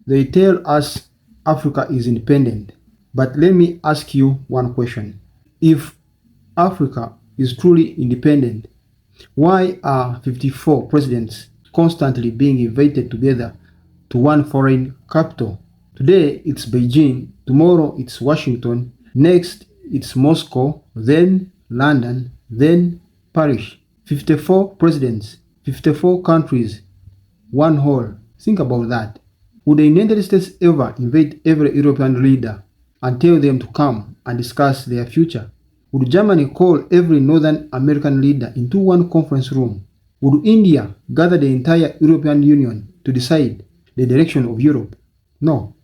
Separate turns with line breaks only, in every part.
They tell us Africa is independent. But let me ask you one question. If Africa is truly independent, why are 54 presidents constantly being invited together to one foreign capital? Today it's Beijing, tomorrow it's Washington, next it's Moscow, then London, then Paris. 54 presidents, 54 countries, one whole. Think about that. Would the United States ever invite every European leader and tell them to come and discuss their future? Would Germany call every Northern American leader into one conference room? Would India gather the entire European Union to decide the direction of Europe? No.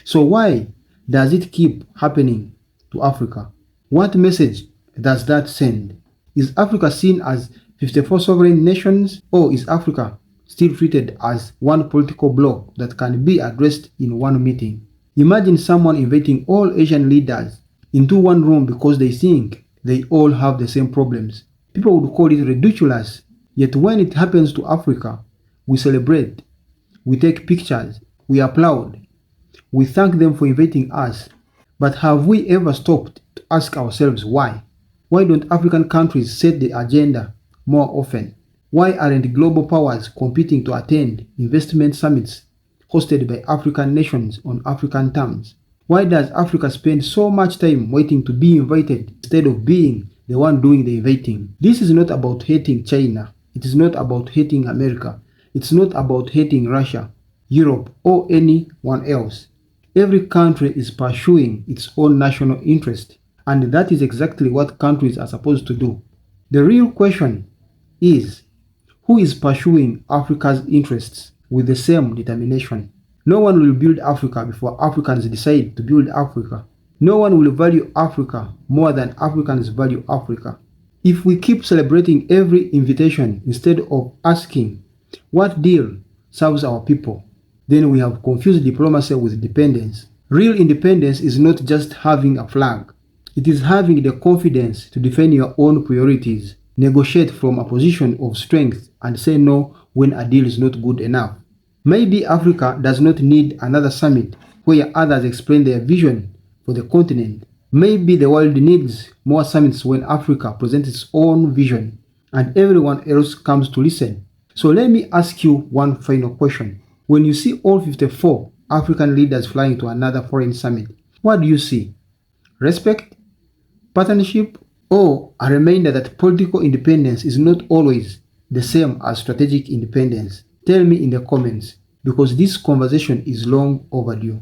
So why does it keep happening to Africa? What message does that send? Is Africa seen as 54 sovereign nations, or is Africa still treated as one political bloc that can be addressed in one meeting? Imagine someone inviting all Asian leaders into one room because they think they all have the same problems. People would call it ridiculous. Yet when it happens to Africa, we celebrate, we take pictures, we applaud, we thank them for inviting us. But have we ever stopped to ask ourselves why? Why don't African countries set the agenda more often? Why aren't global powers competing to attend investment summits hosted by African nations on African terms? Why does Africa spend so much time waiting to be invited instead of being the one doing the inviting? This is not about hating China. It is not about hating America. It's not about hating Russia, Europe, or anyone else. Every country is pursuing its own national interest, and that is exactly what countries are supposed to do. The real question is, who is pursuing Africa's interests with the same determination? No one will build Africa before Africans decide to build Africa. No one will value Africa more than Africans value Africa. If we keep celebrating every invitation instead of asking what deal serves our people, then we have confused diplomacy with dependence. Real independence is not just having a flag. It is having the confidence to defend your own priorities, negotiate from a position of strength, and say no when a deal is not good enough. Maybe Africa does not need another summit where others explain their vision for the continent. Maybe the world needs more summits when Africa presents its own vision and everyone else comes to listen. So let me ask you one final question. When you see all 54 African leaders flying to another foreign summit, what do you see? Respect? Partnership? Or a reminder that political independence is not always the same as strategic independence? Tell me in the comments, because this conversation is long overdue.